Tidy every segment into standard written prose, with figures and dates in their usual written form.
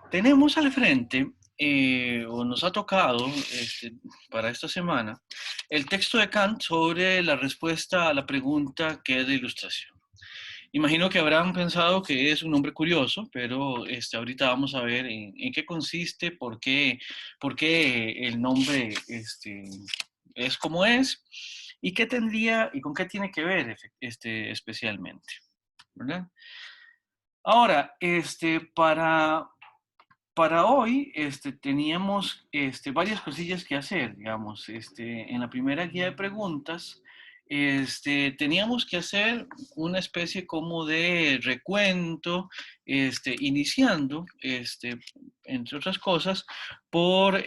Tenemos al frente, o nos ha tocado para esta semana, el texto de Kant sobre la respuesta a la pregunta ¿qué es la ilustración? Imagino que habrán pensado que es un nombre curioso, pero ahorita vamos a ver en qué consiste, por qué el nombre es como es y qué tendría y con qué tiene que ver especialmente, ¿verdad? Ahora, para hoy teníamos varias cosillas que hacer, digamos. En la primera guía de preguntas teníamos que hacer una especie como de recuento, iniciando, entre otras cosas, por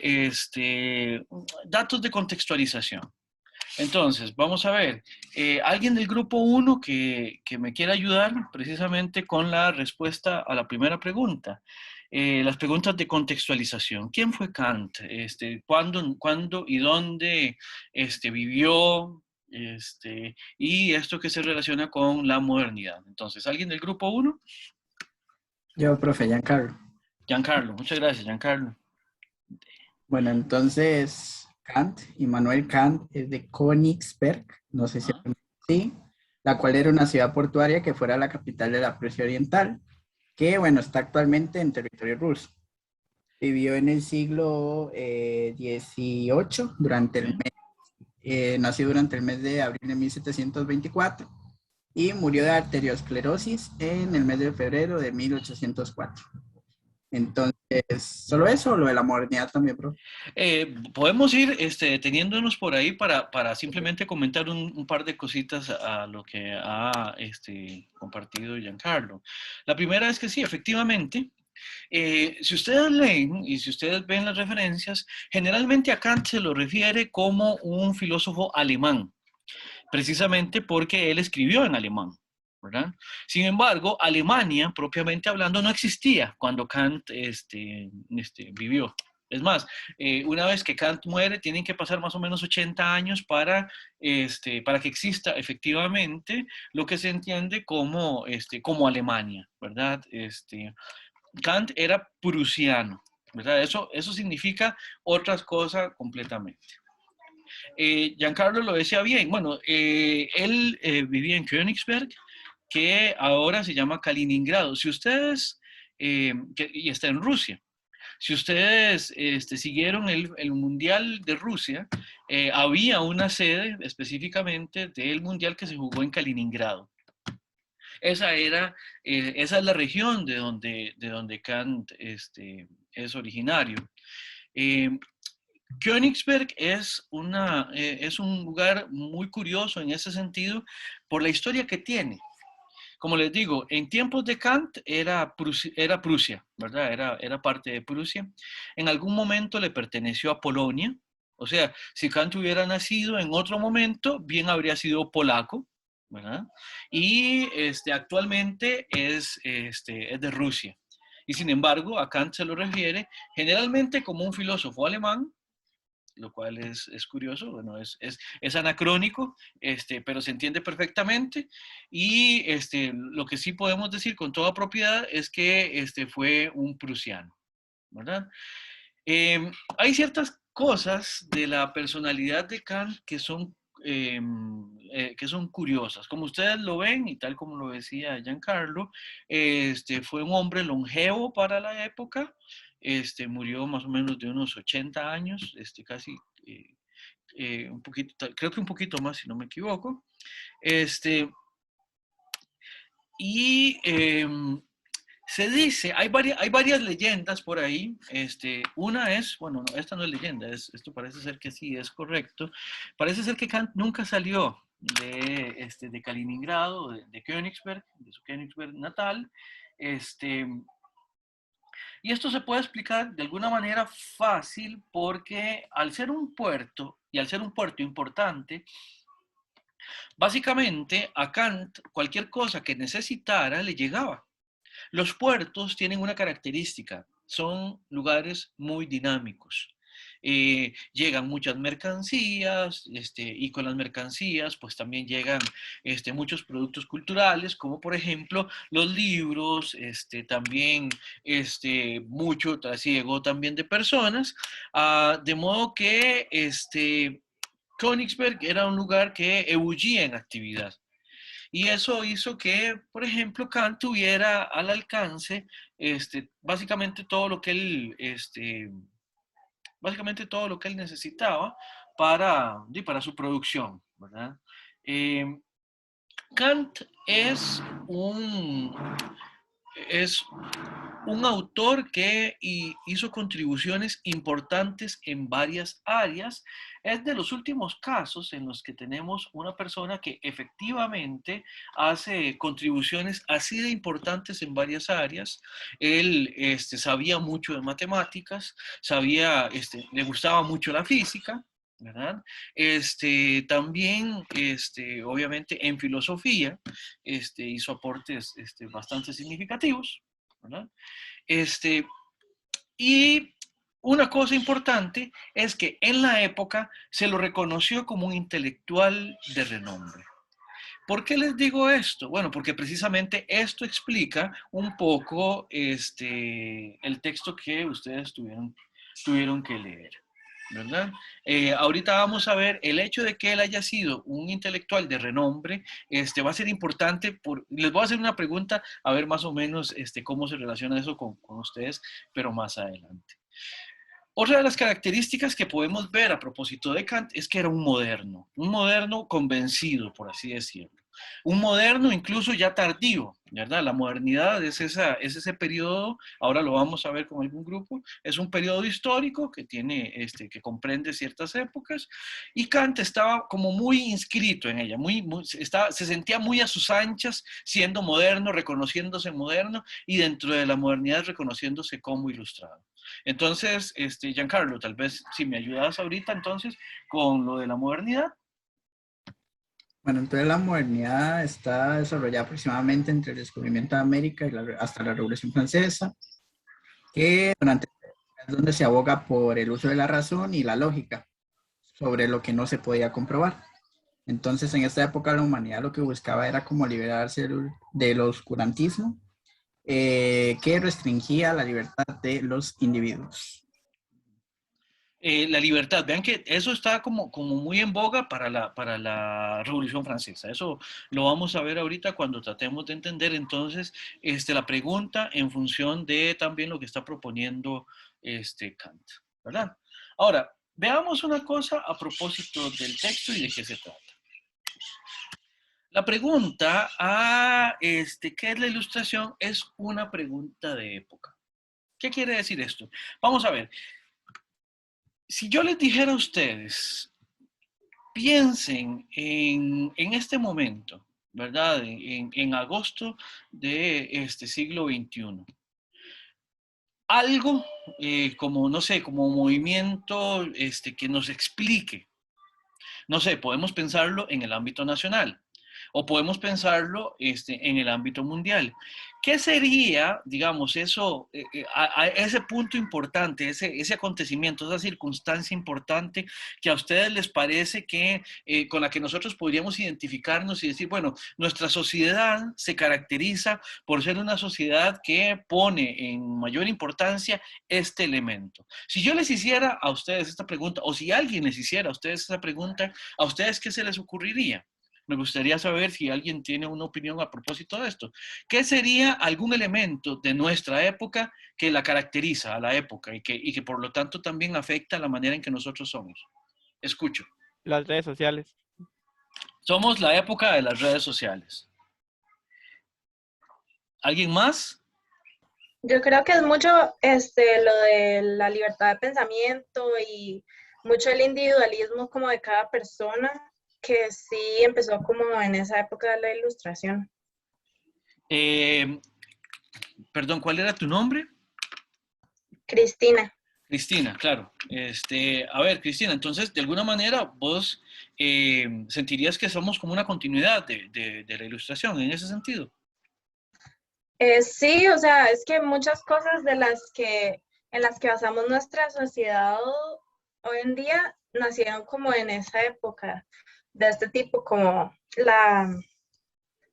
datos de contextualización. Entonces, vamos a ver, alguien del grupo uno que me quiera ayudar precisamente con la respuesta a la primera pregunta. Las preguntas de contextualización. ¿Quién fue Kant? ¿Cuándo y dónde vivió? Y esto que se relaciona con la modernidad. Entonces, ¿alguien del grupo uno? Yo, profe Giancarlo. Giancarlo. Muchas gracias, Giancarlo. Bueno, entonces Kant, Immanuel Kant es de Königsberg, no sé si Ajá. sí, la cual era una ciudad portuaria que fuera la capital de la Prusia Oriental, que bueno, está actualmente en territorio ruso. Vivió en el siglo XVIII, Ok. nació durante el mes de abril de 1724 y murió de arteriosclerosis en el mes de febrero de 1804. Entonces, ¿solo eso o lo de la modernidad también, bro? Podemos ir deteniéndonos por ahí para simplemente comentar un par de cositas a lo que ha compartido Giancarlo. La primera es que sí, efectivamente, si ustedes leen y si ustedes ven las referencias, generalmente a Kant se lo refiere como un filósofo alemán, precisamente porque él escribió en alemán. ¿Verdad? Sin embargo, Alemania, propiamente hablando, no existía cuando Kant vivió. Es más, una vez que Kant muere, tienen que pasar más o menos 80 años para que exista efectivamente lo que se entiende como Alemania, ¿verdad? Kant era prusiano, ¿verdad? Eso significa otras cosas completamente. Giancarlo lo decía bien, bueno, él vivía en Königsberg, que ahora se llama Kaliningrado. Si ustedes, y está en Rusia, si ustedes siguieron el Mundial de Rusia, había una sede específicamente del Mundial que se jugó en Kaliningrado. Esa es la región de donde Kant es originario. Eh, Königsberg es un lugar muy curioso en ese sentido por la historia que tiene. Como les digo, en tiempos de Kant era Prusia, ¿verdad? Era parte de Prusia. En algún momento le perteneció a Polonia. O sea, si Kant hubiera nacido en otro momento, bien habría sido polaco, ¿verdad? Y actualmente es de Rusia. Y sin embargo, a Kant se lo refiere generalmente como un filósofo alemán, lo cual es curioso, bueno, es anacrónico, pero se entiende perfectamente. Y lo que sí podemos decir con toda propiedad es que fue un prusiano, ¿verdad? Hay ciertas cosas de la personalidad de Kant que son curiosas. Como ustedes lo ven, y tal como lo decía Giancarlo, fue un hombre longevo para la época, murió más o menos de unos 80 años, casi un poquito, creo que un poquito más si no me equivoco. Este, y se dice, hay varias leyendas por ahí. Una es, bueno, no, esta no es leyenda, esto parece ser que sí es correcto. Parece ser que Kant nunca salió de Kaliningrado, de Königsberg, de su Königsberg natal. Este, y esto se puede explicar de alguna manera fácil porque al ser un puerto y al ser un puerto importante, básicamente a Kant cualquier cosa que necesitara le llegaba. Los puertos tienen una característica, son lugares muy dinámicos. Llegan muchas mercancías, y con las mercancías pues también llegan muchos productos culturales, como por ejemplo los libros, también mucho trasiego también de personas, de modo que Königsberg era un lugar que ebullía en actividad. Y eso hizo que, por ejemplo, Kant tuviera al alcance básicamente todo lo que él, básicamente todo lo que él necesitaba para su producción, ¿verdad? Eh, Kant es un autor que hizo contribuciones importantes en varias áreas. Es de los últimos casos en los que tenemos una persona que efectivamente hace contribuciones así de importantes en varias áreas. Él sabía mucho de matemáticas, le gustaba mucho la física, ¿verdad? También, obviamente, en filosofía, hizo aportes bastante significativos, ¿verdad? Este, y una cosa importante es que en la época se lo reconoció como un intelectual de renombre. ¿Por qué les digo esto? Bueno, porque precisamente esto explica un poco el texto que ustedes tuvieron que leer, ¿verdad? Ahorita vamos a ver el hecho de que él haya sido un intelectual de renombre, va a ser importante. Les voy a hacer una pregunta, a ver más o menos cómo se relaciona eso con ustedes, pero más adelante. Otra de las características que podemos ver a propósito de Kant es que era un moderno convencido, por así decirlo. Un moderno incluso ya tardío, ¿verdad? La modernidad es ese periodo, ahora lo vamos a ver con algún grupo, es un periodo histórico que que comprende ciertas épocas, y Kant estaba como muy inscrito en ella, se sentía muy a sus anchas siendo moderno, reconociéndose moderno, y dentro de la modernidad reconociéndose como ilustrado. Entonces, Giancarlo, tal vez si me ayudas ahorita entonces con lo de la modernidad. Bueno, entonces la modernidad está desarrollada aproximadamente entre el descubrimiento de América y hasta la Revolución Francesa, que durante es donde se aboga por el uso de la razón y la lógica sobre lo que no se podía comprobar. Entonces, en esta época la humanidad lo que buscaba era como liberarse del oscurantismo, que restringía la libertad de los individuos. La libertad, vean que eso está como muy en boga para la Revolución Francesa. Eso lo vamos a ver ahorita cuando tratemos de entender entonces la pregunta en función de también lo que está proponiendo Kant, ¿verdad? Ahora, veamos una cosa a propósito del texto y de qué se trata. La pregunta ¿qué es la ilustración? Es una pregunta de época. ¿Qué quiere decir esto? Vamos a ver. Si yo les dijera a ustedes, piensen en este momento, ¿verdad? En agosto de este siglo XXI. Algo como, no sé, como movimiento que nos explique. No sé, podemos pensarlo en el ámbito nacional o podemos pensarlo en el ámbito mundial. ¿Qué sería, digamos, eso, a ese punto importante, ese acontecimiento, esa circunstancia importante que a ustedes les parece que con la que nosotros podríamos identificarnos y decir, bueno, nuestra sociedad se caracteriza por ser una sociedad que pone en mayor importancia este elemento? Si yo les hiciera a ustedes esta pregunta, o si alguien les hiciera a ustedes esta pregunta, ¿a ustedes qué se les ocurriría? Me gustaría saber si alguien tiene una opinión a propósito de esto. ¿Qué sería algún elemento de nuestra época que la caracteriza a la época y que por lo tanto también afecta la manera en que nosotros somos? Escucho. Las redes sociales. Somos la época de las redes sociales. ¿Alguien más? Yo creo que es mucho lo de la libertad de pensamiento y mucho el individualismo como de cada persona, que sí empezó como en esa época de la Ilustración. Perdón, ¿cuál era tu nombre? Cristina. Cristina, claro. A ver, Cristina, entonces, de alguna manera, vos sentirías que somos como una continuidad de la Ilustración en ese sentido. Sí, o sea, es que muchas cosas en las que basamos nuestra sociedad hoy en día nacieron como en esa época de este tipo,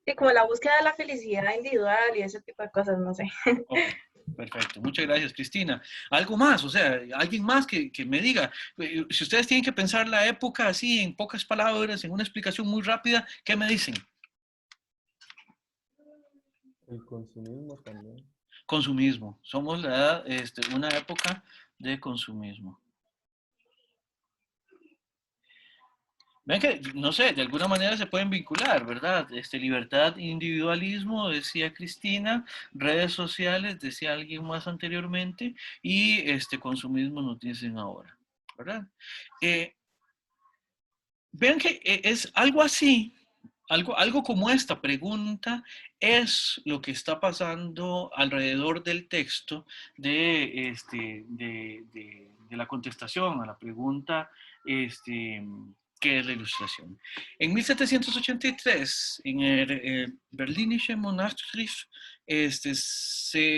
sí, como la búsqueda de la felicidad individual y ese tipo de cosas, no sé. Ok, perfecto. Muchas gracias, Cristina. Algo más, o sea, alguien más que me diga, si ustedes tienen que pensar la época así, en pocas palabras, en una explicación muy rápida, ¿qué me dicen? El consumismo también. Consumismo. Somos la edad, una época de consumismo. Ven que, no sé, de alguna manera se pueden vincular, ¿verdad? Libertad, individualismo, decía Cristina, redes sociales, decía alguien más anteriormente, y consumismo nos dicen ahora, ¿verdad? Eh, Vean que es algo así, algo como esta pregunta es lo que está pasando alrededor del texto de la contestación a la pregunta ¿qué es la ilustración? En 1783, en el Berlinische Monatshefte,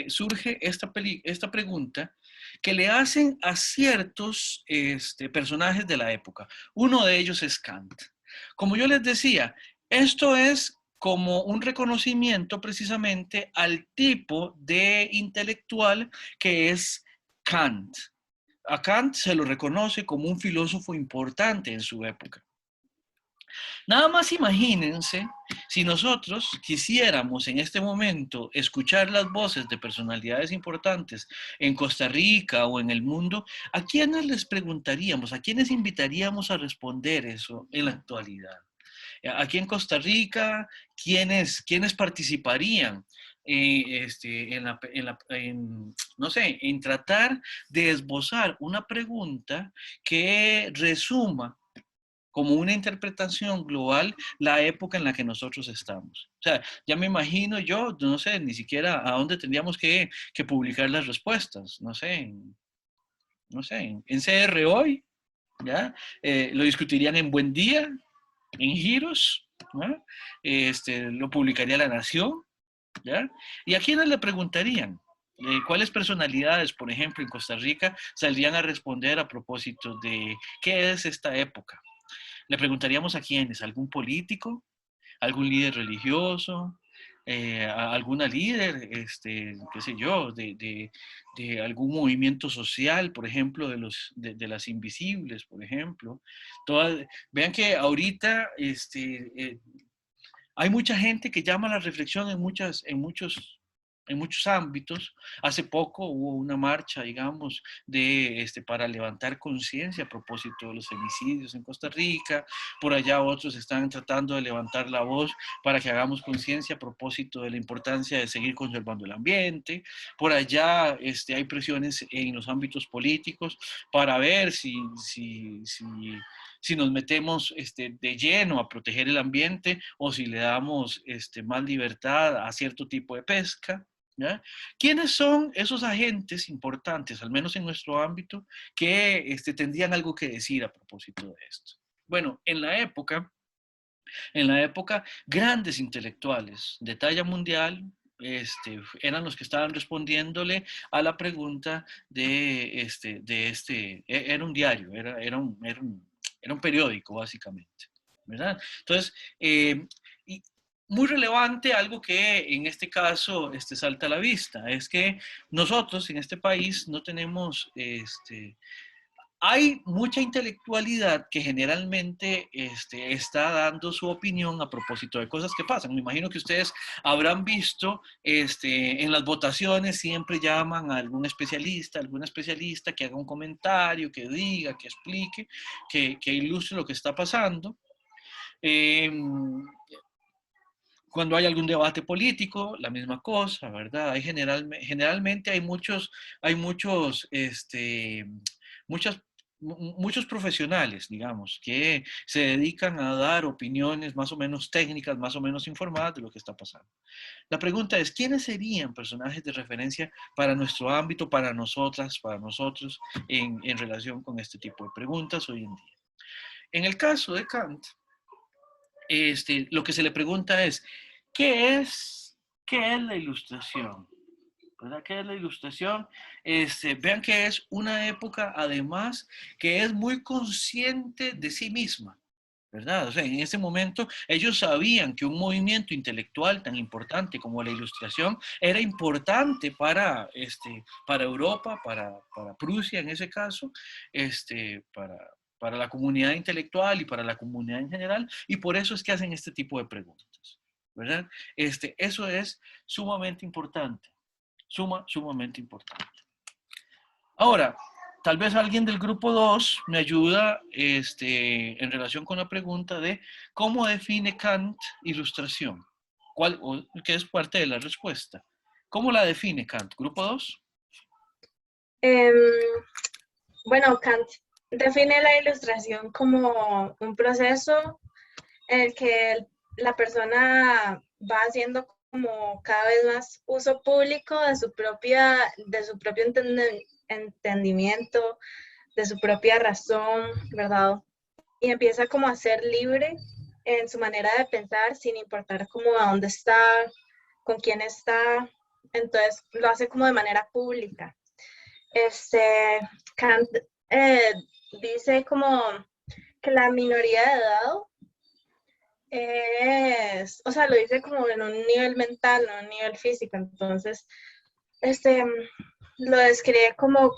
surge esta pregunta que le hacen a ciertos personajes de la época. Uno de ellos es Kant. Como yo les decía, esto es como un reconocimiento precisamente al tipo de intelectual que es Kant. A Kant se lo reconoce como un filósofo importante en su época. Nada más imagínense si nosotros quisiéramos en este momento escuchar las voces de personalidades importantes en Costa Rica o en el mundo, ¿a quiénes les preguntaríamos? ¿A quiénes invitaríamos a responder eso en la actualidad? Aquí en Costa Rica, ¿quiénes participarían? No sé, en tratar de esbozar una pregunta que resuma como una interpretación global la época en la que nosotros estamos. O sea, ya me imagino yo, no sé, ni siquiera a dónde tendríamos que publicar las respuestas, en CR Hoy, ¿ya? Lo discutirían en Buen Día, en Giros, ¿no? Lo publicaría La Nación, ¿ya? ¿Y a quiénes le preguntarían? ¿Cuáles personalidades, por ejemplo, en Costa Rica, saldrían a responder a propósito de qué es esta época? Le preguntaríamos a quiénes, algún político, algún líder religioso, a alguna líder, qué sé yo, de algún movimiento social, por ejemplo, de las invisibles, por ejemplo. Vean que ahorita hay mucha gente que llama a la reflexión en muchos ámbitos. Hace poco hubo una marcha, digamos, para levantar conciencia a propósito de los femicidios en Costa Rica. Por allá otros están tratando de levantar la voz para que hagamos conciencia a propósito de la importancia de seguir conservando el ambiente. Por allá hay presiones en los ámbitos políticos para ver si nos metemos de lleno a proteger el ambiente o si le damos más libertad a cierto tipo de pesca. ¿Ya? ¿Quiénes son esos agentes importantes, al menos en nuestro ámbito, que tendrían algo que decir a propósito de esto? Bueno, en la época grandes intelectuales de talla mundial eran los que estaban respondiéndole a la pregunta era un diario, era un periódico básicamente, ¿verdad? Entonces, y muy relevante, algo que en este caso salta a la vista, es que nosotros en este país no tenemos hay mucha intelectualidad que generalmente está dando su opinión a propósito de cosas que pasan. Me imagino que ustedes habrán visto en las votaciones siempre llaman a alguna especialista que haga un comentario, que diga, que explique, que ilustre lo que está pasando. Eh, Cuando hay algún debate político, la misma cosa, ¿verdad? Generalmente muchas, muchos profesionales, digamos, que se dedican a dar opiniones más o menos técnicas, más o menos informadas de lo que está pasando. La pregunta es, ¿quiénes serían personajes de referencia para nuestro ámbito, para nosotras, para nosotros, en relación con este tipo de preguntas hoy en día? En el caso de Kant, lo que se le pregunta es, ¿qué es la ilustración? ¿verdad? ¿Qué es la ilustración? Vean que es una época, además, que es muy consciente de sí misma, ¿verdad? O sea, en ese momento ellos sabían que un movimiento intelectual tan importante como la ilustración era importante para Europa, para Prusia en ese caso, para la comunidad intelectual y para la comunidad en general, y por eso es que hacen este tipo de preguntas, ¿verdad? Eso es sumamente importante, sumamente importante. Ahora, tal vez alguien del grupo 2 me ayuda en relación con la pregunta de cómo define Kant ilustración, que es parte de la respuesta. ¿Cómo la define Kant? ¿Grupo 2? Em, bueno, Kant define la ilustración como un proceso en el que la persona va haciendo como cada vez más uso público de su propio entendimiento, de su propia razón, ¿verdad? Y empieza como a ser libre en su manera de pensar sin importar como a dónde está, con quién está. Entonces lo hace como de manera pública. Kant eh, dice como que la minoría de edad o sea, lo dice como en un nivel mental, no en un nivel físico. Entonces, lo describe como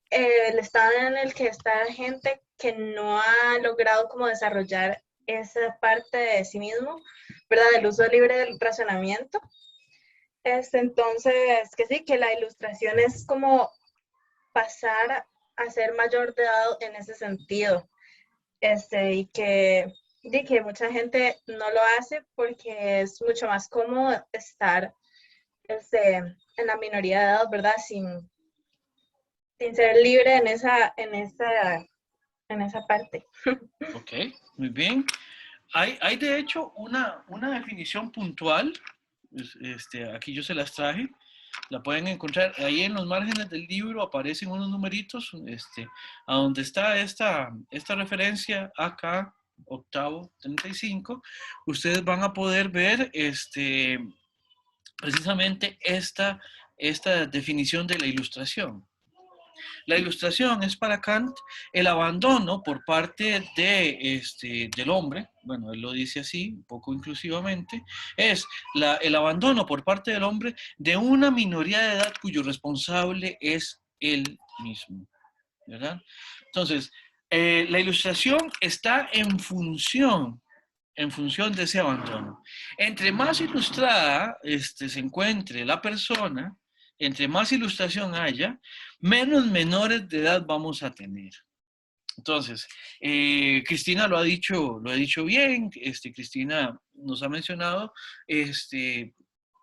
el estado en el que está gente que no ha logrado como desarrollar esa parte de sí mismo, ¿verdad? Del uso libre del razonamiento. Entonces, que sí, que la ilustración es como pasar a ser mayor de edad en ese sentido. Y que mucha gente no lo hace porque es mucho más cómodo estar en la minoría de edad, ¿verdad? Sin ser libre en esa parte. Ok, muy bien. Hay de hecho una definición puntual, aquí yo se las traje, la pueden encontrar ahí en los márgenes del libro, aparecen unos numeritos, a donde está esta referencia acá, octavo 35, ustedes van a poder ver precisamente esta definición de la ilustración. La ilustración es para Kant el abandono por parte del hombre, bueno, él lo dice así, un poco inclusivamente, es el abandono por parte del hombre de una minoría de edad cuyo responsable es él mismo, ¿verdad? Entonces, la ilustración está en función de ese abandono. Entre más ilustrada se encuentre la persona, entre más ilustración haya, menos menores de edad vamos a tener. Entonces, Cristina lo ha dicho bien, Cristina nos ha mencionado,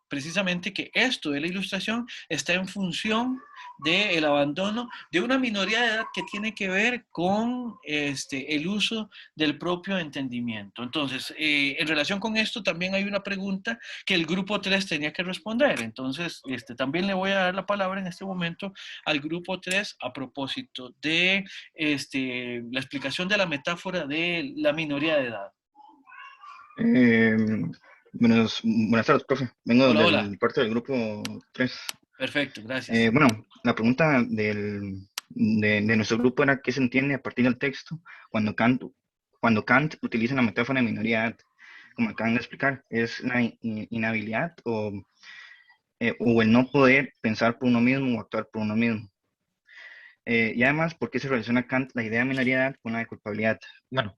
precisamente que esto de la ilustración está en función del abandono de una minoría de edad que tiene que ver con el uso del propio entendimiento. Entonces, en relación con esto también hay una pregunta que el grupo 3 tenía que responder. Entonces, también le voy a dar la palabra en este momento al grupo 3 a propósito de la explicación de la metáfora de la minoría de edad. Eh, buenas tardes, profe. Vengo Hola, hola. del parte del grupo 3. Perfecto, gracias. Bueno, la pregunta de nuestro grupo era qué se entiende a partir del texto cuando Kant utiliza la metáfora de minoría, como acaban de explicar. ¿Es la inhabilidad o el no poder pensar por uno mismo o actuar por uno mismo? Y además, ¿por qué se relaciona Kant la idea de minoría con la de culpabilidad? Bueno,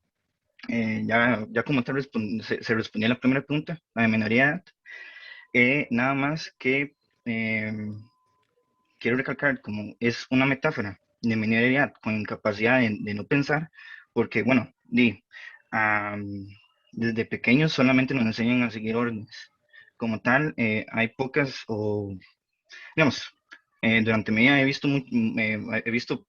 ya como tal se respondía la primera pregunta, la de minoría, nada más que quiero recalcar como es una metáfora de minoría con incapacidad de no pensar, porque bueno, desde pequeños solamente nos enseñan a seguir órdenes. Como tal, hay pocas o, digamos, durante mi vida he visto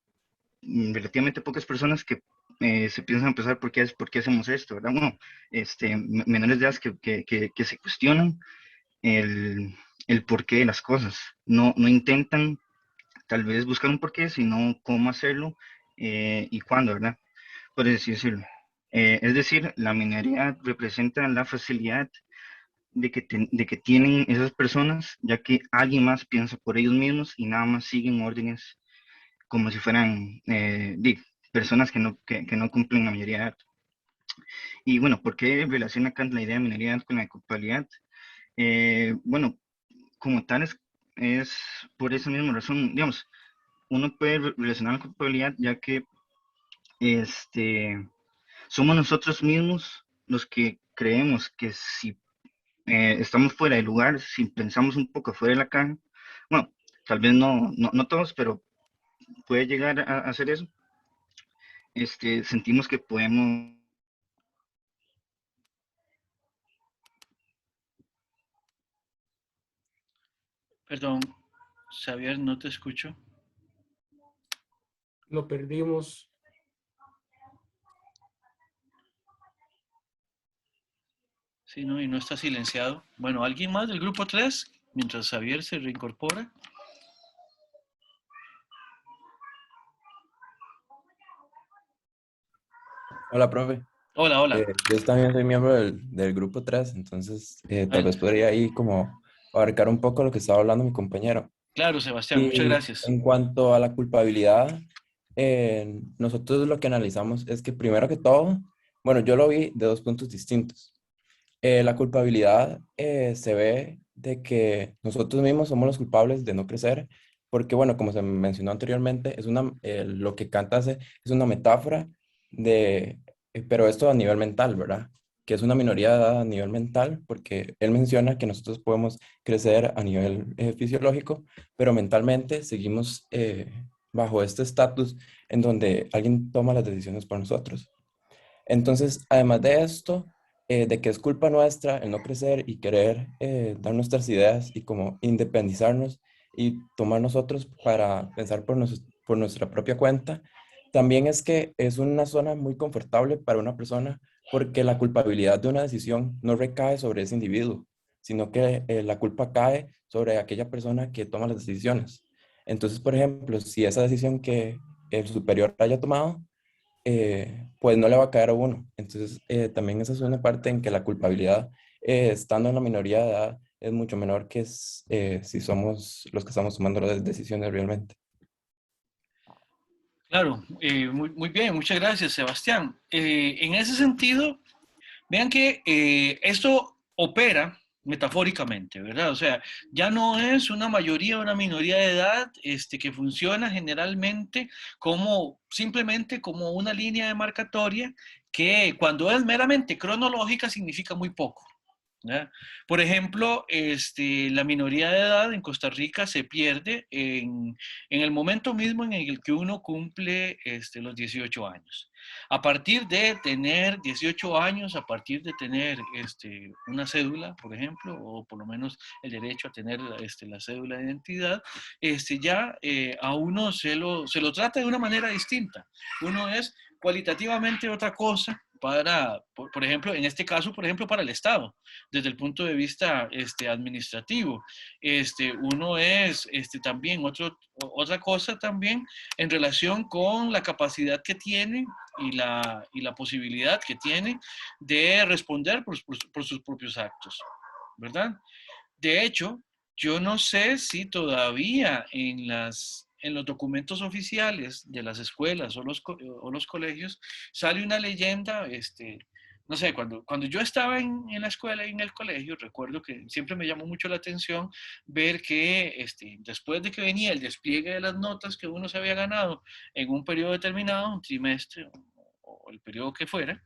relativamente pocas personas que se piensan a pensar por qué hacemos esto, ¿verdad? Bueno, menores de edad que se cuestionan el, el porqué de las cosas. No intentan tal vez buscar un porqué, sino cómo hacerlo y cuándo, ¿verdad? Por así decirlo. Es decir, la minería representa la facilidad de que tienen esas personas, ya que alguien más piensa por ellos mismos y nada más siguen órdenes como si fueran personas que no cumplen la mayoría de edad. Y bueno, ¿por qué relaciona Kant la idea de minoría de edad con la culpabilidad? Bueno, como tal es por esa misma razón, digamos, uno puede relacionar la culpabilidad ya que somos nosotros mismos los que creemos que si estamos fuera del lugar, si pensamos un poco fuera de la caja, bueno, tal vez no todos, pero puede llegar a hacer eso, sentimos que podemos. Perdón, Xavier, no te escucho. Lo perdimos. Sí, ¿no? Y no está silenciado. Bueno, ¿alguien más del grupo 3? Mientras Xavier se reincorpora. Hola, profe. Hola, hola. Yo también soy miembro del grupo 3, entonces tal Ah, vez podría ahí como abarcar un poco lo que estaba hablando mi compañero. claro, Sebastián, muchas Y gracias. en cuanto a la culpabilidad, nosotros lo que analizamos es que primero que todo, bueno, yo lo vi de dos puntos distintos. La culpabilidad se ve de que nosotros mismos somos los culpables de no crecer, porque bueno, como se mencionó anteriormente, lo que Kant hace es una metáfora pero esto a nivel mental, ¿verdad? Que es una minoría de edad a nivel mental, porque él menciona que nosotros podemos crecer a nivel fisiológico, pero mentalmente seguimos bajo este estatus en donde alguien toma las decisiones por nosotros. Entonces, además de esto, de que es culpa nuestra el no crecer y querer dar nuestras ideas y como independizarnos y tomar nosotros para pensar por nuestra propia cuenta, también es que es una zona muy confortable para una persona porque la culpabilidad de una decisión no recae sobre ese individuo, sino que la culpa cae sobre aquella persona que toma las decisiones. Entonces, por ejemplo, si esa decisión que el superior haya tomado pues no le va a caer a uno. Entonces, también esa es una parte en que la culpabilidad, estando en la minoría de edad, es mucho menor que si somos los que estamos tomando las decisiones realmente. Claro, muy bien, muchas gracias, Sebastián. En ese sentido, vean que esto opera metafóricamente, ¿verdad? O sea, ya no es una mayoría o una minoría de edad que funciona generalmente como simplemente como una línea demarcatoria que cuando es meramente cronológica significa muy poco. ¿Ya? Por ejemplo, la minoría de edad en Costa Rica se pierde en el momento mismo en el que uno cumple los 18 años. A partir de tener 18 años, a partir de tener una cédula, por ejemplo, o por lo menos el derecho a tener la cédula de identidad, ya a uno se lo trata de una manera distinta. Uno es cualitativamente otra cosa por ejemplo, en este caso, por ejemplo, para el Estado, desde el punto de vista administrativo. Uno es también otra cosa también en relación con la capacidad que tiene y la posibilidad que tiene de responder por sus propios actos, ¿verdad? De hecho, yo no sé si todavía en los documentos oficiales de las escuelas o los colegios sale una leyenda, no sé, cuando yo estaba en la escuela y en el colegio, recuerdo que siempre me llamó mucho la atención ver que después de que venía el despliegue de las notas que uno se había ganado en un periodo determinado, un trimestre o el periodo que fuera,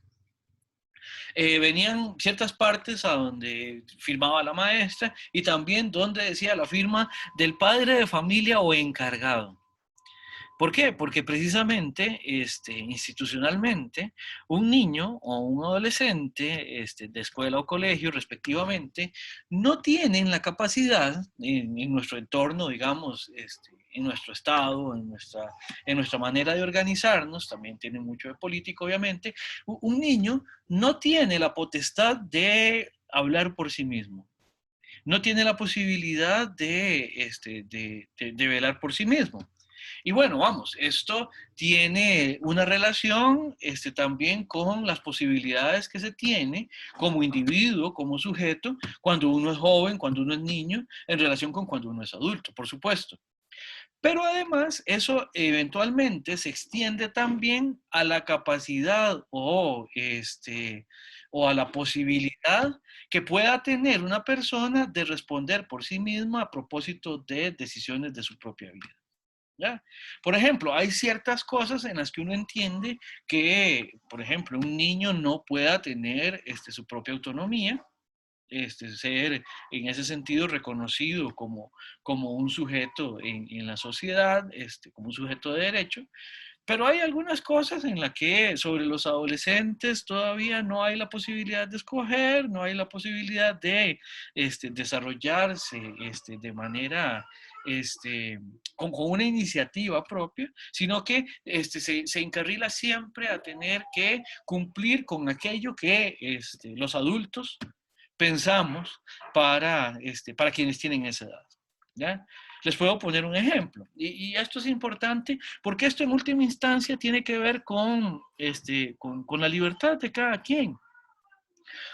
venían ciertas partes a donde firmaba la maestra y también donde decía la firma del padre de familia o encargado. ¿Por qué? Porque precisamente institucionalmente un niño o un adolescente de escuela o colegio respectivamente no tienen la capacidad en nuestro entorno, digamos, en nuestro estado, en nuestra manera de organizarnos, también tiene mucho de político obviamente, un niño no tiene la potestad de hablar por sí mismo. no tiene la posibilidad de velar por sí mismo. Y bueno, vamos, esto tiene una relación también con las posibilidades que se tiene como individuo, como sujeto, cuando uno es joven, cuando uno es niño, en relación con cuando uno es adulto, por supuesto. Pero además, eso eventualmente se extiende también a la capacidad o a la posibilidad que pueda tener una persona de responder por sí misma a propósito de decisiones de su propia vida. ¿Ya? Por ejemplo, hay ciertas cosas en las que uno entiende que, por ejemplo, un niño no pueda tener su propia autonomía, ser en ese sentido reconocido como un sujeto en la sociedad, como un sujeto de derecho, pero hay algunas cosas en las que sobre los adolescentes todavía no hay la posibilidad de escoger, no hay la posibilidad de desarrollarse de manera, con una iniciativa propia, sino que se encarrila siempre a tener que cumplir con aquello que los adultos pensamos para quienes tienen esa edad. ¿Ya? Les puedo poner un ejemplo. Y esto es importante porque esto en última instancia tiene que ver con la libertad de cada quien.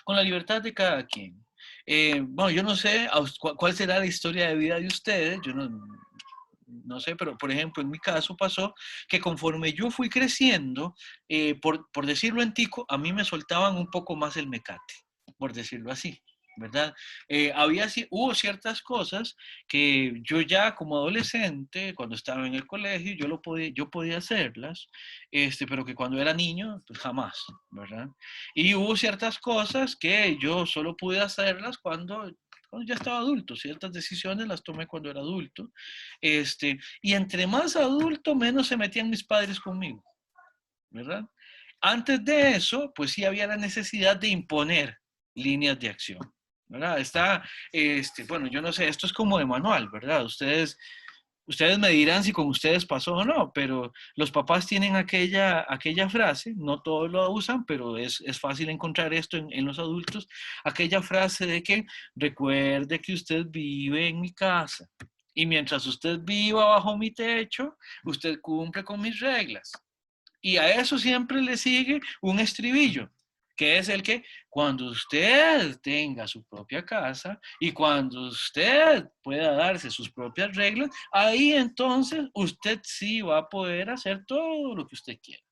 Con la libertad de cada quien. Bueno, yo no sé cuál será la historia de vida de ustedes. Yo no sé, pero por ejemplo, en mi caso pasó que conforme yo fui creciendo, por decirlo en tico, a mí me soltaban un poco más el mecate, por decirlo así. ¿Verdad? Hubo ciertas cosas que yo ya como adolescente, cuando estaba en el colegio, yo podía hacerlas, pero que cuando era niño, pues jamás, ¿verdad? Y hubo ciertas cosas que yo solo pude hacerlas cuando ya estaba adulto. Ciertas decisiones las tomé cuando era adulto. Y entre más adulto, menos se metían mis padres conmigo, ¿verdad? Antes de eso, pues sí había la necesidad de imponer líneas de acción, ¿verdad? Bueno, yo no sé, esto es como de manual, ¿verdad? Ustedes me dirán si con ustedes pasó o no, pero los papás tienen aquella frase, no todos lo usan, pero es fácil encontrar esto en los adultos, aquella frase de que recuerde que usted vive en mi casa y mientras usted viva bajo mi techo, usted cumple con mis reglas. Y a eso siempre le sigue un estribillo, que es el que cuando usted tenga su propia casa y cuando usted pueda darse sus propias reglas, ahí entonces usted sí va a poder hacer todo lo que usted quiera.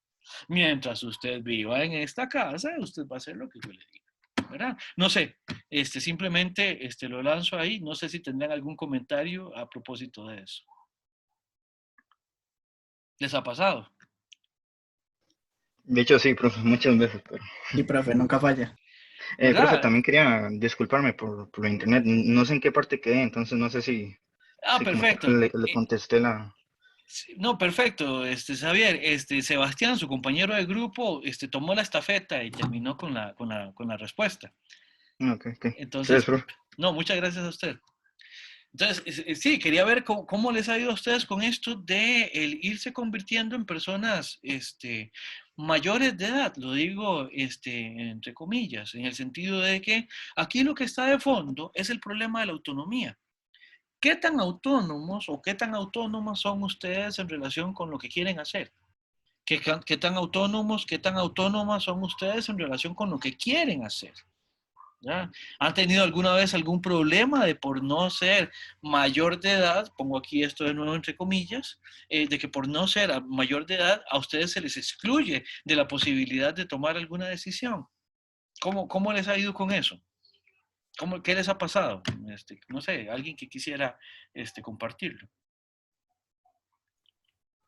Mientras usted viva en esta casa, usted va a hacer lo que yo le diga, ¿verdad? No sé, simplemente lo lanzo ahí. No sé si tendrán algún comentario a propósito de eso. ¿Les ha pasado? De hecho, sí, profe, muchas veces, pero... Sí, profe, nunca falla. profe, ¿Verdad? también quería disculparme por la internet. No sé en qué parte quedé, entonces no sé si como Perfecto. tal le contesté la... Sí, no, perfecto, Xavier, Sebastián, su compañero de grupo, tomó la estafeta y terminó con la respuesta. Ok, ok. Entonces, Ustedes, profe. no, muchas gracias a usted. Entonces, sí, quería ver cómo les ha ido a ustedes con esto de el irse convirtiendo en personas, mayores de edad, lo digo, entre comillas, en el sentido de que aquí lo que está de fondo es el problema de la autonomía. ¿Qué tan autónomos o qué tan autónomas son ustedes en relación con lo que quieren hacer? ¿Qué tan autónomos, qué tan autónomas son ustedes en relación con lo que quieren hacer? ¿Ya? ¿Han tenido alguna vez algún problema de por no ser mayor de edad, pongo aquí esto de nuevo entre comillas, de que por no ser mayor de edad a ustedes se les excluye de la posibilidad de tomar alguna decisión? ¿Cómo les ha ido con eso? ¿Qué les ha pasado? No sé, alguien que quisiera compartirlo.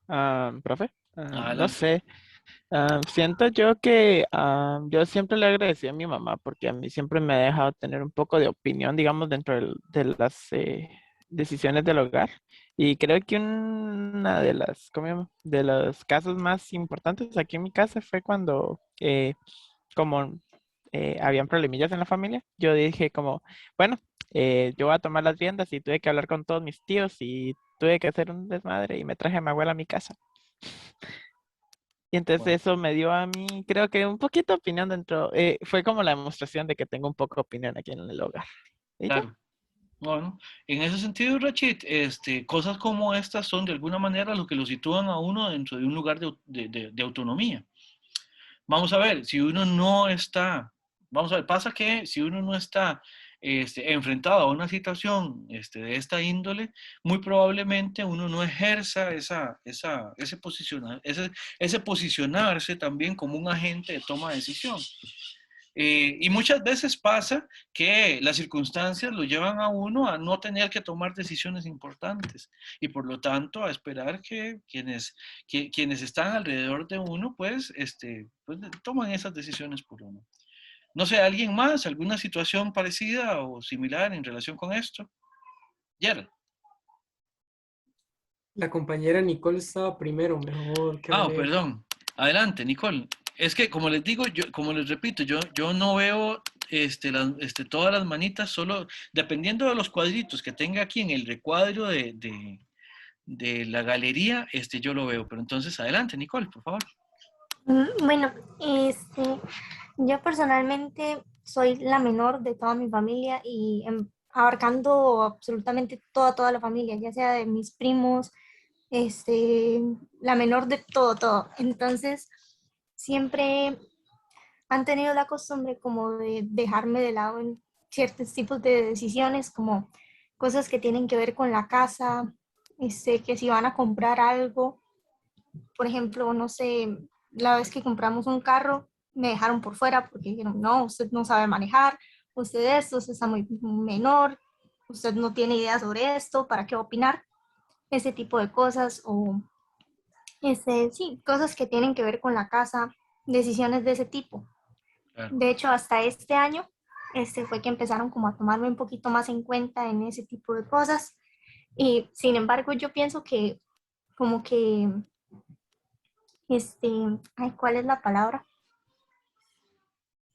Profe, no Adelante. sé. Siento yo que yo siempre le agradecí a mi mamá porque a mí siempre me ha dejado tener un poco de opinión, digamos, dentro de las decisiones del hogar. Y creo que una de las, ¿cómo se llama? De los casos más importantes aquí en mi casa fue cuando, como habían problemillas en la familia, yo dije como, bueno, yo voy a tomar las riendas y tuve que hablar con todos mis tíos y tuve que hacer un desmadre y me traje a mi abuela a mi casa. Y entonces Bueno, eso me dio a mí, creo que un poquito de opinión dentro, fue como la demostración de que tengo un poco de opinión aquí en el hogar. ¿Y ya? claro. Bueno, en ese sentido, Rachid, cosas como estas son de alguna manera lo que lo sitúan a uno dentro de un lugar de autonomía. Vamos a ver, si uno no está, vamos a ver, pasa que si uno no está enfrentado a una situación de esta índole, muy probablemente uno no ejerza ese posicionarse también como un agente de toma de decisión. Y muchas veces pasa que las circunstancias lo llevan a uno a no tener que tomar decisiones importantes y por lo tanto a esperar que quienes están alrededor de uno pues toman esas decisiones por uno. No sé, ¿alguien más? ¿Alguna situación parecida o similar en relación con esto? Gerald. La compañera Nicole estaba primero, mejor que hable. Perdón. Adelante, Nicole. Es que, como les digo, como les repito, yo no veo todas las manitas, solo dependiendo de los cuadritos que tenga aquí en el recuadro de la galería, yo lo veo. Pero entonces, adelante, Nicole, por favor. Bueno, yo personalmente soy la menor de toda mi familia y abarcando absolutamente toda la familia, ya sea de mis primos, la menor de todo. Entonces, siempre han tenido la costumbre como de dejarme de lado en ciertos tipos de decisiones, como cosas que tienen que ver con la casa, que si van a comprar algo, por ejemplo, no sé, la vez que compramos un carro, me dejaron por fuera porque dijeron, no, usted no sabe manejar, usted está muy menor, usted no tiene idea sobre esto, ¿para qué opinar? Ese tipo de cosas o, sí, cosas que tienen que ver con la casa, decisiones de ese tipo. Claro. De hecho, hasta este año, fue que empezaron como a tomarme un poquito más en cuenta en ese tipo de cosas. Y sin embargo, yo pienso que como que, ¿cuál es la palabra?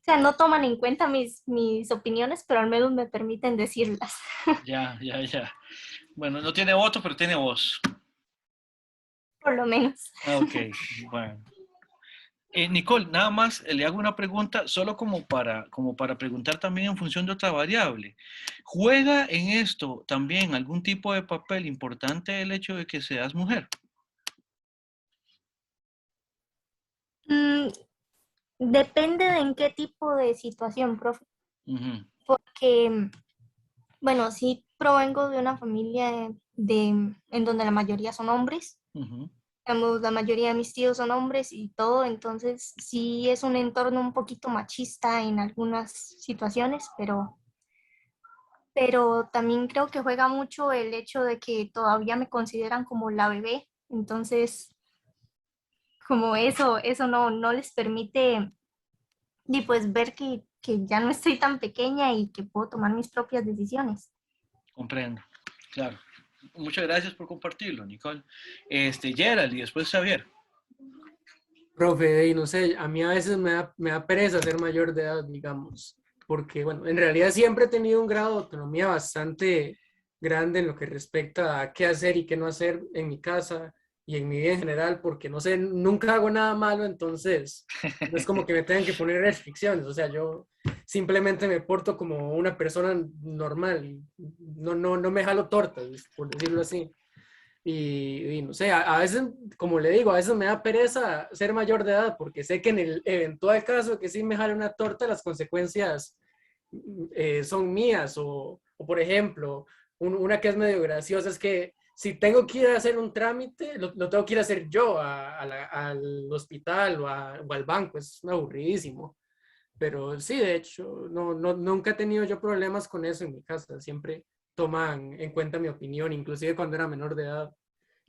O sea, no toman en cuenta mis opiniones, pero al menos me permiten decirlas. Ya. Bueno, no tiene voto, pero tiene voz. Por lo menos. Ok, bueno. Nicole, nada más le hago una pregunta, solo como para preguntar también en función de otra variable. ¿Juega en esto también algún tipo de papel importante el hecho de que seas mujer? Depende de en qué tipo de situación, profe. Porque, bueno, sí provengo de una familia en donde la mayoría son hombres. La mayoría de mis tíos son hombres y todo, entonces sí es un entorno un poquito machista en algunas situaciones, pero también creo que juega mucho el hecho de que todavía me consideran como la bebé, entonces como eso no les permite y pues ver que ya no estoy tan pequeña y que puedo tomar mis propias decisiones. Comprendo, claro. Muchas gracias por compartirlo, Nicole. Gerald y después Xavier. Profe, y no sé, a mí a veces me da pereza ser mayor de edad, digamos, porque, bueno, en realidad siempre he tenido un grado de autonomía bastante grande en lo que respecta a qué hacer y qué no hacer en mi casa y en mi vida en general, porque, no sé, nunca hago nada malo, entonces no es como que me tengan que poner restricciones, o sea, yo simplemente me porto como una persona normal, y no me jalo tortas, por decirlo así. Y no sé, a veces, como le digo, a veces me da pereza ser mayor de edad porque sé que en el eventual caso de que sí me jale una torta, las consecuencias son mías. O por ejemplo, una que es medio graciosa es que si tengo que ir a hacer un trámite, lo tengo que ir a hacer yo al hospital o al banco, es aburridísimo. Pero sí, de hecho, nunca he tenido yo problemas con eso en mi casa, siempre toman en cuenta mi opinión, inclusive cuando era menor de edad.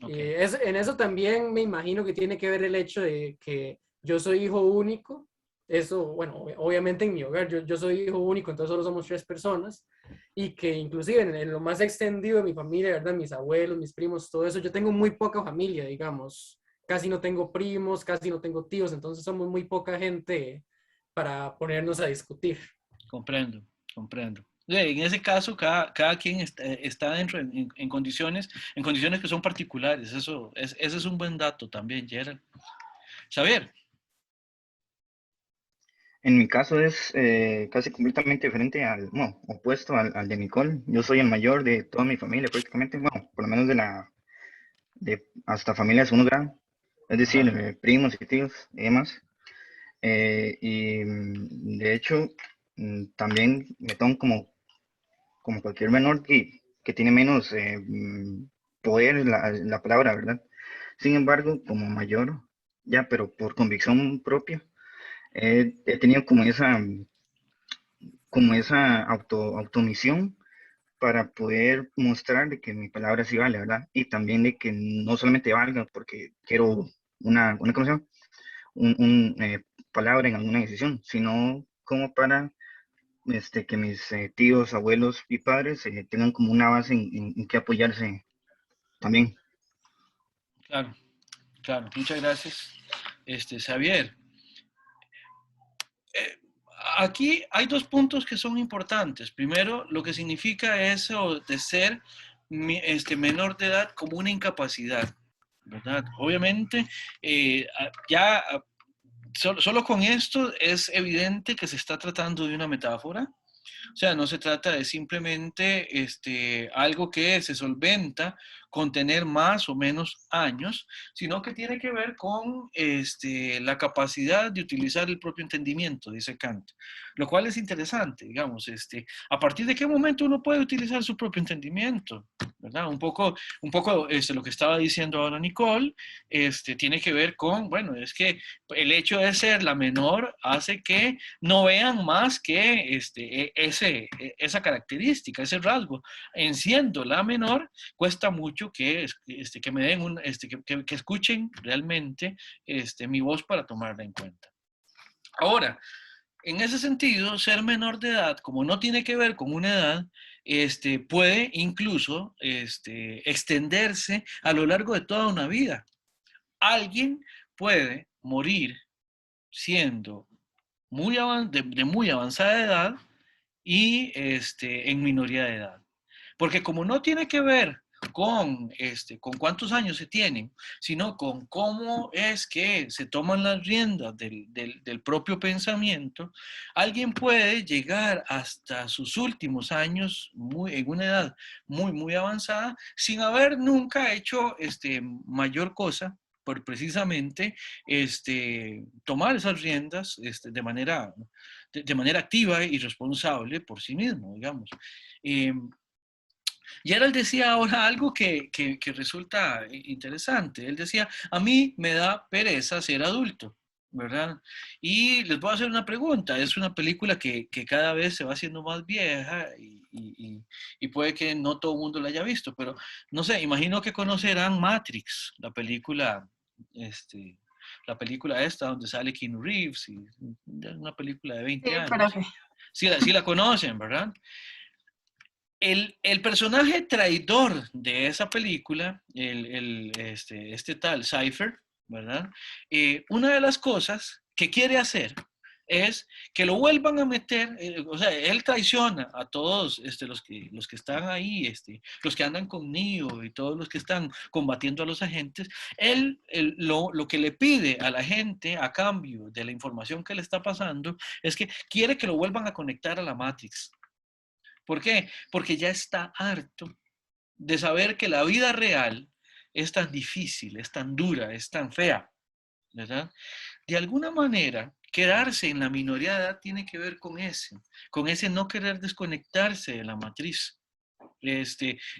Okay. En eso también me imagino que tiene que ver el hecho de que yo soy hijo único. Eso, bueno, obviamente en mi hogar yo soy hijo único, entonces solo somos 3 personas. Y que inclusive en lo más extendido de mi familia, ¿verdad? Mis abuelos, mis primos, todo eso, yo tengo muy poca familia, digamos. Casi no tengo primos, casi no tengo tíos, entonces somos muy poca gente para ponernos a discutir. Comprendo. En ese caso, cada quien está dentro en condiciones que son particulares. Ese es un buen dato también, Gerald. Xavier. En mi caso es casi completamente diferente bueno, opuesto al de Nicole. Yo soy el mayor de toda mi familia prácticamente, bueno, por lo menos de hasta familia de segundo grado, es decir, Ajá. primos y tíos y demás. De hecho, también me tomo como cualquier menor que tiene menos poder la palabra, ¿verdad? Sin embargo, como mayor, ya, pero por convicción propia, he tenido como esa automisión para poder mostrar de que mi palabra sí vale, ¿verdad? Y también de que no solamente valga porque quiero una ¿cómo se llama? Palabra en alguna decisión, sino como para que mis tíos, abuelos y padres tengan como una base en que apoyarse también. Claro, claro. Muchas gracias, Xavier. Eh, Aquí hay dos puntos que son importantes. Primero, lo que significa eso de ser menor de edad como una incapacidad, ¿verdad? Obviamente, ya solo con esto es evidente que se está tratando de una metáfora. O sea, no se trata de simplemente algo que se solventa con tener más o menos años, sino que tiene que ver con la capacidad de utilizar el propio entendimiento, dice Kant. Lo cual es interesante, digamos, a partir de qué momento uno puede utilizar su propio entendimiento, ¿verdad? Un poco lo que estaba diciendo ahora Nicole, tiene que ver con, bueno, es que el hecho de ser la menor hace que no vean más que esa característica, ese rasgo. En siendo la menor, cuesta mucho que me den que escuchen realmente mi voz para tomarla en cuenta. Ahora, en ese sentido, ser menor de edad, como no tiene que ver con una edad, puede incluso extenderse a lo largo de toda una vida. Alguien puede morir siendo de muy avanzada edad y en minoría de edad. Porque como no tiene que ver con cuántos años se tienen, sino con cómo es que se toman las riendas del propio pensamiento, alguien puede llegar hasta sus últimos años en una edad muy, muy avanzada sin haber nunca hecho mayor cosa por precisamente tomar esas riendas de manera activa y responsable por sí mismo, digamos. Gerald decía ahora algo que resulta interesante. Él decía, a mí me da pereza ser adulto, ¿verdad? Y les voy a hacer una pregunta. Es una película que cada vez se va haciendo más vieja y puede que no todo el mundo la haya visto, pero no sé, imagino que conocerán Matrix, la película esta donde sale Keanu Reeves, y una película de 20 Sí, años. profe. Sí la conocen, ¿verdad? El personaje traidor de esa película, este tal Cypher, ¿verdad? Una de las cosas que quiere hacer es que lo vuelvan a meter, o sea, él traiciona a todos los que están ahí, los que andan con Neo y todos los que están combatiendo a los agentes. Lo que le pide a la gente a cambio de la información que le está pasando es que quiere que lo vuelvan a conectar a la Matrix. ¿Por qué? Porque ya está harto de saber que la vida real es tan difícil, es tan dura, es tan fea, ¿verdad? De alguna manera, quedarse en la minoría de edad tiene que ver con ese no querer desconectarse de la matriz.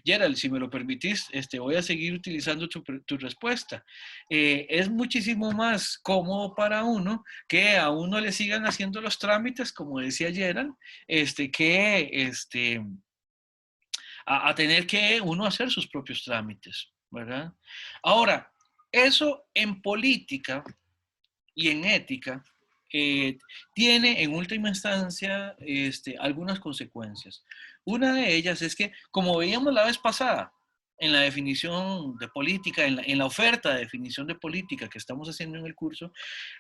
Gerald, si me lo permitís, voy a seguir utilizando tu respuesta. Es muchísimo más cómodo para uno que a uno le sigan haciendo los trámites, como decía Gerald, que a tener que uno hacer sus propios trámites, ¿verdad? Ahora, eso en política y en ética tiene en última instancia algunas consecuencias. Una de ellas es que, como veíamos la vez pasada, en la definición de política, en la oferta de definición de política que estamos haciendo en el curso,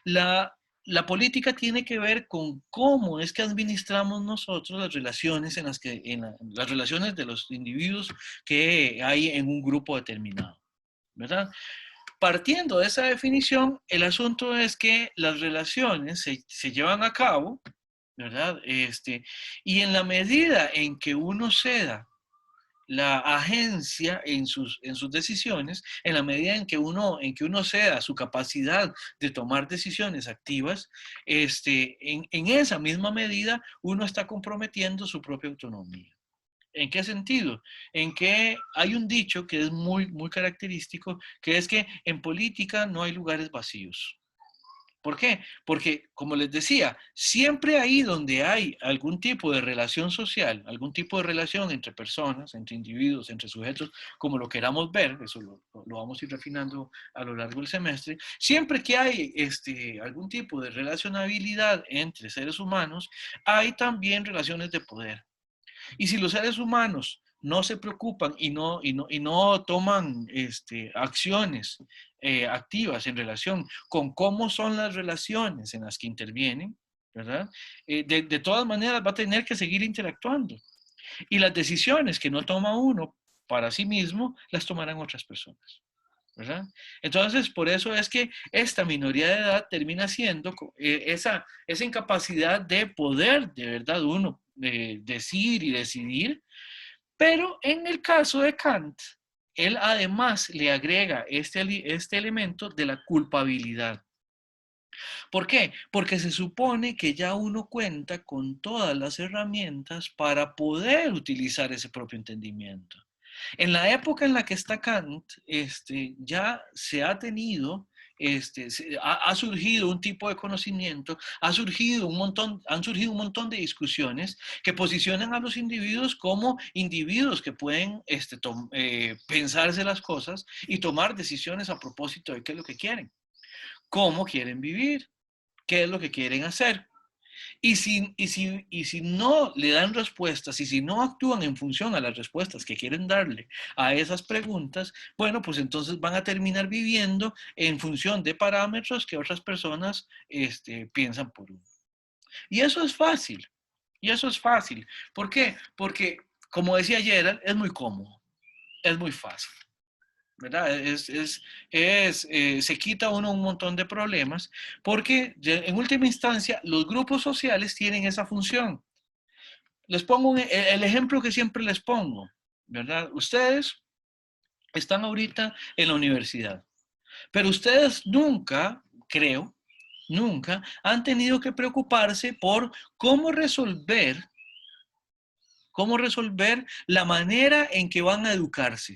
la política tiene que ver con cómo es que administramos nosotros las relaciones las relaciones de los individuos que hay en un grupo determinado, ¿verdad? Partiendo de esa definición, el asunto es que las relaciones se llevan a cabo, ¿verdad? Y en la medida en que uno ceda la agencia en sus decisiones, en la medida en que uno ceda su capacidad de tomar decisiones activas, en esa misma medida uno está comprometiendo su propia autonomía. ¿En qué sentido? En que hay un dicho que es muy, muy característico, que es que en política no hay lugares vacíos. ¿Por qué? Porque, como les decía, siempre ahí donde hay algún tipo de relación social, algún tipo de relación entre personas, entre individuos, entre sujetos, como lo queramos ver, eso lo vamos a ir refinando a lo largo del semestre, siempre que hay algún tipo de relacionabilidad entre seres humanos, hay también relaciones de poder. Y si los seres humanos no se preocupan y no toman acciones activas en relación con cómo son las relaciones en las que intervienen, ¿verdad? De todas maneras va a tener que seguir interactuando. Y las decisiones que no toma uno para sí mismo, las tomarán otras personas, ¿verdad? Entonces, por eso es que esta minoría de edad termina siendo esa incapacidad de poder, de verdad, uno decir y decidir. Pero en el caso de Kant, él además le agrega este elemento de la culpabilidad. ¿Por qué? Porque se supone que ya uno cuenta con todas las herramientas para poder utilizar ese propio entendimiento. En la época en la que está Kant, ya se ha tenido, ha surgido un tipo de conocimiento, han surgido un montón de discusiones que posicionan a los individuos como individuos que pueden pensarse las cosas y tomar decisiones a propósito de qué es lo que quieren, cómo quieren vivir, qué es lo que quieren hacer. Y si no le dan respuestas y si no actúan en función a las respuestas que quieren darle a esas preguntas, bueno, pues entonces van a terminar viviendo en función de parámetros que otras personas piensan por uno. Y eso es fácil. Y eso es fácil. ¿Por qué? Porque, como decía Gerald, es muy cómodo. Es muy fácil, ¿verdad? Se quita uno un montón de problemas porque en última instancia los grupos sociales tienen esa función. Les pongo el ejemplo que siempre les pongo, ¿verdad? Ustedes están ahorita en la universidad, pero ustedes nunca, creo, nunca han tenido que preocuparse por cómo resolver la manera en que van a educarse.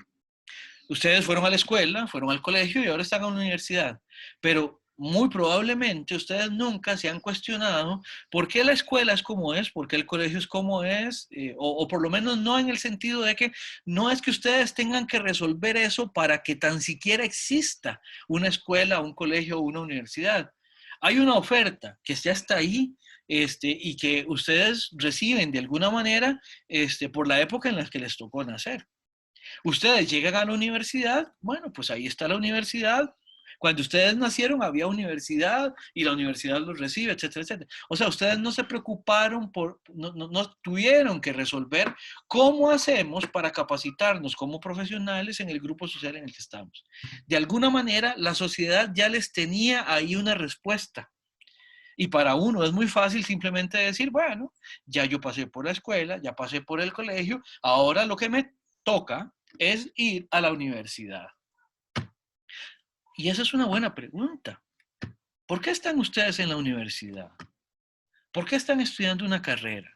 Ustedes fueron a la escuela, fueron al colegio y ahora están en la universidad. Pero muy probablemente ustedes nunca se han cuestionado por qué la escuela es como es, por qué el colegio es como es, o por lo menos no en el sentido de que no es que ustedes tengan que resolver eso para que tan siquiera exista una escuela, un colegio o una universidad. Hay una oferta que ya está ahí y que ustedes reciben de alguna manera por la época en la que les tocó nacer. Ustedes llegan a la universidad, bueno, pues ahí está la universidad. Cuando ustedes nacieron había universidad y la universidad los recibe, etcétera, etcétera. O sea, ustedes no se preocuparon no tuvieron que resolver cómo hacemos para capacitarnos como profesionales en el grupo social en el que estamos. De alguna manera, la sociedad ya les tenía ahí una respuesta. Y para uno es muy fácil simplemente decir, bueno, ya yo pasé por la escuela, ya pasé por el colegio, ahora lo que me toca es ir a la universidad. Y esa es una buena pregunta. ¿Por qué están ustedes en la universidad? ¿Por qué están estudiando una carrera?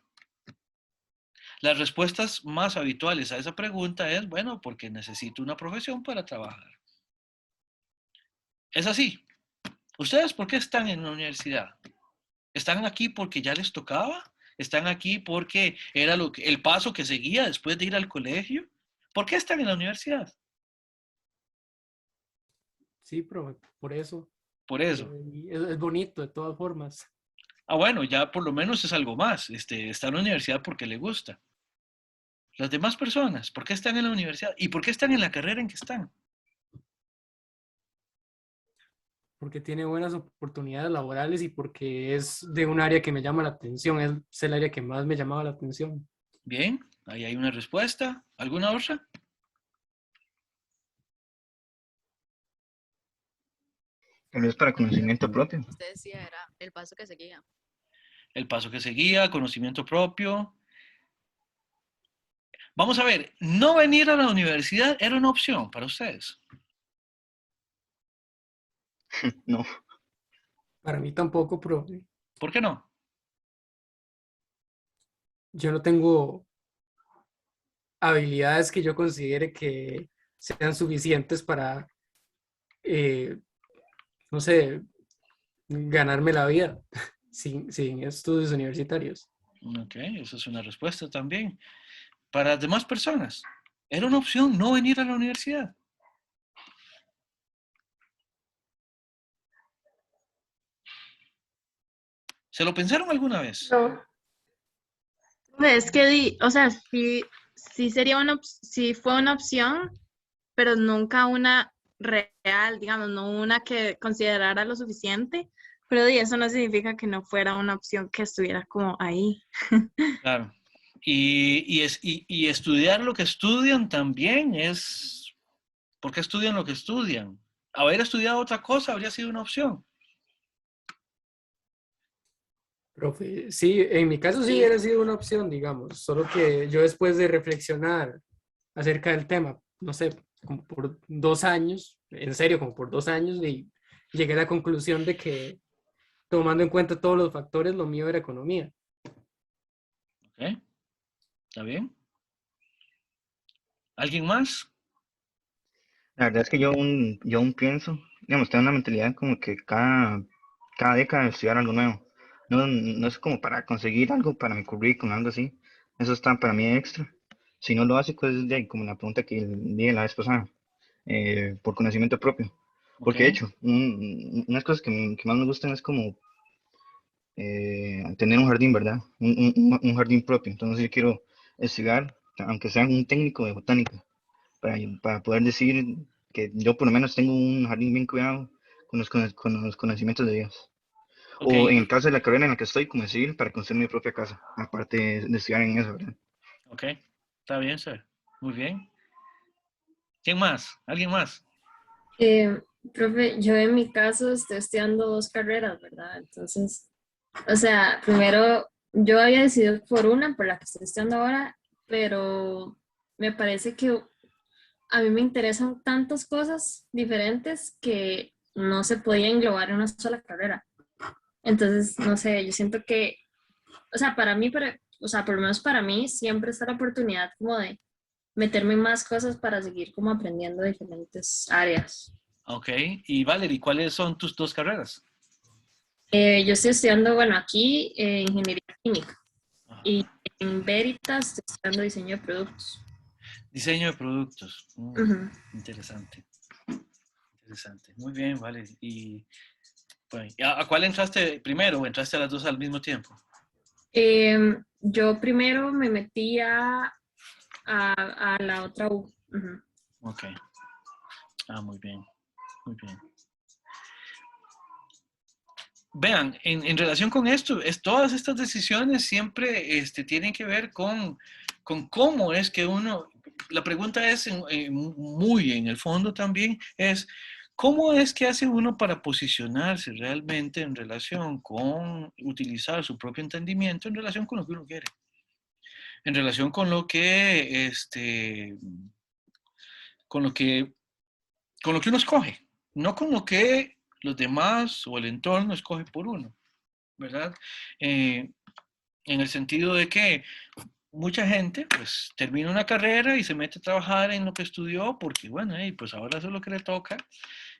Las respuestas más habituales a esa pregunta es, bueno, porque necesito una profesión para trabajar. Es así. ¿Ustedes por qué están en la universidad? ¿Están aquí porque ya les tocaba? ¿Están aquí porque era el paso que seguía después de ir al colegio? ¿Por qué están en la universidad? Sí, pero por eso. Por eso. Es bonito de todas formas. Ah, bueno, ya por lo menos es algo más. Está en la universidad porque le gusta. Las demás personas, ¿por qué están en la universidad? ¿Y por qué están en la carrera en que están? Porque tiene buenas oportunidades laborales y porque es de un área que me llama la atención. Es el área que más me llamaba la atención. Bien, ahí hay una respuesta. ¿Alguna otra? Pero es para conocimiento propio. Usted decía, era el paso que seguía. El paso que seguía, conocimiento propio. Vamos a ver, no venir a la universidad era una opción para ustedes. No. Para mí tampoco, profe. ¿Por qué no? Yo no tengo habilidades que yo considere que sean suficientes para, no sé, ganarme la vida sin estudios universitarios. Ok, esa es una respuesta también. Para las demás personas, era una opción no venir a la universidad. ¿Se lo pensaron alguna vez? No. Es que, o sea, sí sería sí fue una opción, pero nunca una real, digamos, no una que considerara lo suficiente, pero eso no significa que no fuera una opción que estuviera como ahí. Claro. Y estudiar lo que estudian también es... ¿Por qué estudian lo que estudian? Haber estudiado otra cosa habría sido una opción. Profe, sí, en mi caso sí hubiera sido una opción, digamos, solo que yo después de reflexionar acerca del tema, no sé, como por 2 años, en serio, como por 2 años, y llegué a la conclusión de que tomando en cuenta todos los factores, lo mío era economía. ¿Ok? ¿Está bien? ¿Alguien más? La verdad es que yo aún pienso, digamos, tengo una mentalidad como que cada década estudiar algo nuevo. No es como para conseguir algo para mi currículum, algo así. Eso está para mí extra. Si no, lo básico es como la pregunta que di la vez pasada, por conocimiento propio. Porque de Ok. hecho, unas cosas que más me gustan es como tener un jardín, ¿verdad? Un jardín propio. Entonces yo quiero estudiar, aunque sea un técnico de botánica, para poder decir que yo por lo menos tengo un jardín bien cuidado con los conocimientos de Dios. Ok. O en el caso de la carrera en la que estoy, como civil, para construir mi propia casa, aparte de estudiar en eso, ¿verdad? Ok. Está bien, sir. Muy bien. ¿Quién más? ¿Alguien más? Profe, yo en mi caso estoy estudiando 2 carreras, ¿verdad? Entonces, o sea, primero yo había decidido por una, por la que estoy estudiando ahora, pero me parece que a mí me interesan tantas cosas diferentes que no se podía englobar en una sola carrera. Entonces, no sé, yo siento que, o sea, o sea, por lo menos para mí, siempre está la oportunidad como de meterme en más cosas para seguir como aprendiendo de diferentes áreas. Ok. Y Valerie, ¿cuáles son tus dos carreras? Yo estoy estudiando, bueno, aquí ingeniería química Ajá. y en Veritas estoy estudiando diseño de productos. Diseño de productos. Ujú. Interesante. Interesante. Muy bien, Valerie. Y bueno, ¿a cuál entraste primero o entraste a las dos al mismo tiempo? Yo primero me metí a la otra U. Ujú. Ok. Ah, muy bien. Muy bien. Vean, en relación con esto, todas estas decisiones siempre tienen que ver con cómo es que uno, la pregunta es muy en el fondo también, es cómo es que hace uno para posicionarse realmente en relación con utilizar su propio entendimiento en relación con lo que uno quiere, en relación con lo que, con lo que, con lo que uno escoge, no con lo que los demás o el entorno escoge por uno. ¿Verdad? En el sentido de que mucha gente pues termina una carrera y se mete a trabajar en lo que estudió porque bueno, pues ahora eso es lo que le toca.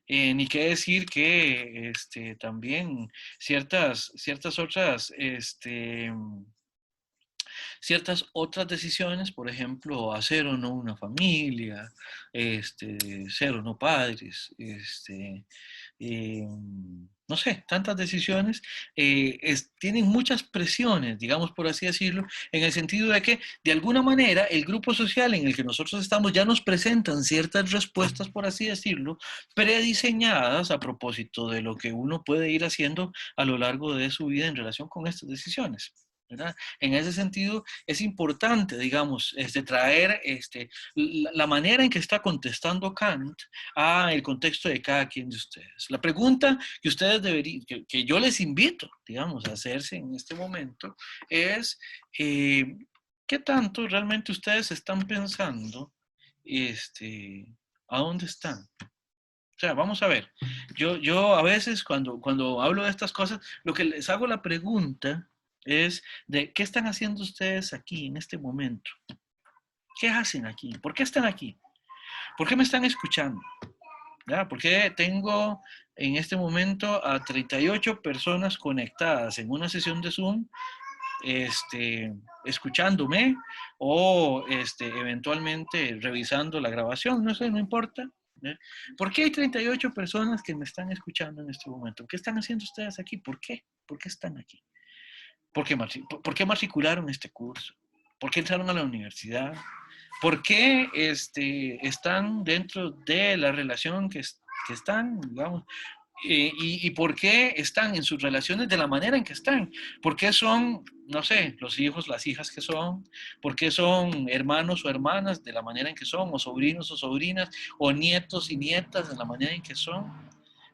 Ni qué decir que también ciertas otras decisiones, por ejemplo, hacer o no una familia, ser o no padres, no sé, tantas decisiones, tienen muchas presiones, digamos por así decirlo, en el sentido de que de alguna manera el grupo social en el que nosotros estamos ya nos presentan ciertas respuestas, por así decirlo, prediseñadas a propósito de lo que uno puede ir haciendo a lo largo de su vida en relación con estas decisiones. ¿verdad? En ese sentido, es importante, digamos, traer la manera en que está contestando Kant a el contexto de cada quien de ustedes. La pregunta que ustedes deberían, que yo les invito, digamos, a hacerse en este momento es, ¿qué tanto realmente ustedes están pensando a dónde están? O sea, vamos a ver, yo a veces cuando hablo de estas cosas, lo que les hago la pregunta es de qué están haciendo ustedes aquí en este momento. ¿Qué hacen aquí? ¿Por qué están aquí? ¿Por qué me están escuchando? ¿Ya? ¿Por qué tengo en este momento a 38 personas conectadas en una sesión de Zoom escuchándome o eventualmente revisando la grabación? No sé, no importa. ¿Ya? ¿Por qué hay 38 personas que me están escuchando en este momento? ¿Qué están haciendo ustedes aquí? ¿Por qué? ¿Por qué están aquí? ¿Por qué matricularon este curso? ¿Por qué entraron a la universidad? ¿Por qué están dentro de la relación que están, digamos? ¿Y por qué están en sus relaciones de la manera en que están? ¿Por qué son, no sé, los hijos, las hijas que son? ¿Por qué son hermanos o hermanas de la manera en que son? ¿O sobrinos o sobrinas? ¿O nietos y nietas de la manera en que son?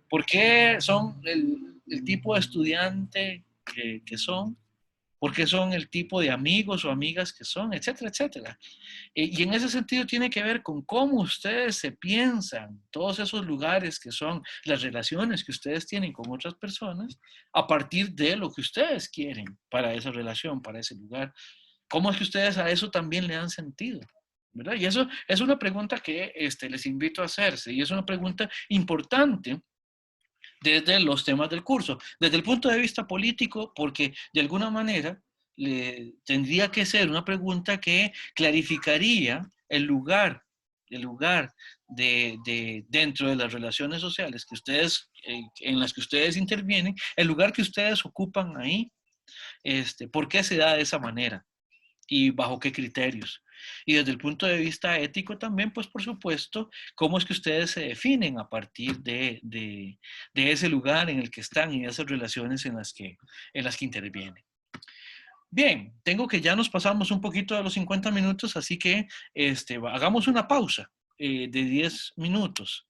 ¿Por qué son el tipo de estudiante que son? ¿Por qué son el tipo de amigos o amigas que son? Etcétera, etcétera. Y en ese sentido tiene que ver con cómo ustedes se piensan, todos esos lugares que son las relaciones que ustedes tienen con otras personas, a partir de lo que ustedes quieren para esa relación, para ese lugar. ¿Cómo es que ustedes a eso también le dan sentido? ¿Verdad? Y eso es una pregunta que les invito a hacerse, y es una pregunta importante desde los temas del curso. Desde el punto de vista político, porque de alguna manera tendría que ser una pregunta que clarificaría el lugar dentro de las relaciones sociales que ustedes, en las que ustedes intervienen, el lugar que ustedes ocupan ahí, ¿por qué se da de esa manera? ¿Y bajo qué criterios? Y desde el punto de vista ético también, pues por supuesto, cómo es que ustedes se definen a partir de ese lugar en el que están y esas relaciones en las que intervienen. Bien, tengo que ya nos pasamos un poquito de los 50 minutos, así que hagamos una pausa de 10 minutos.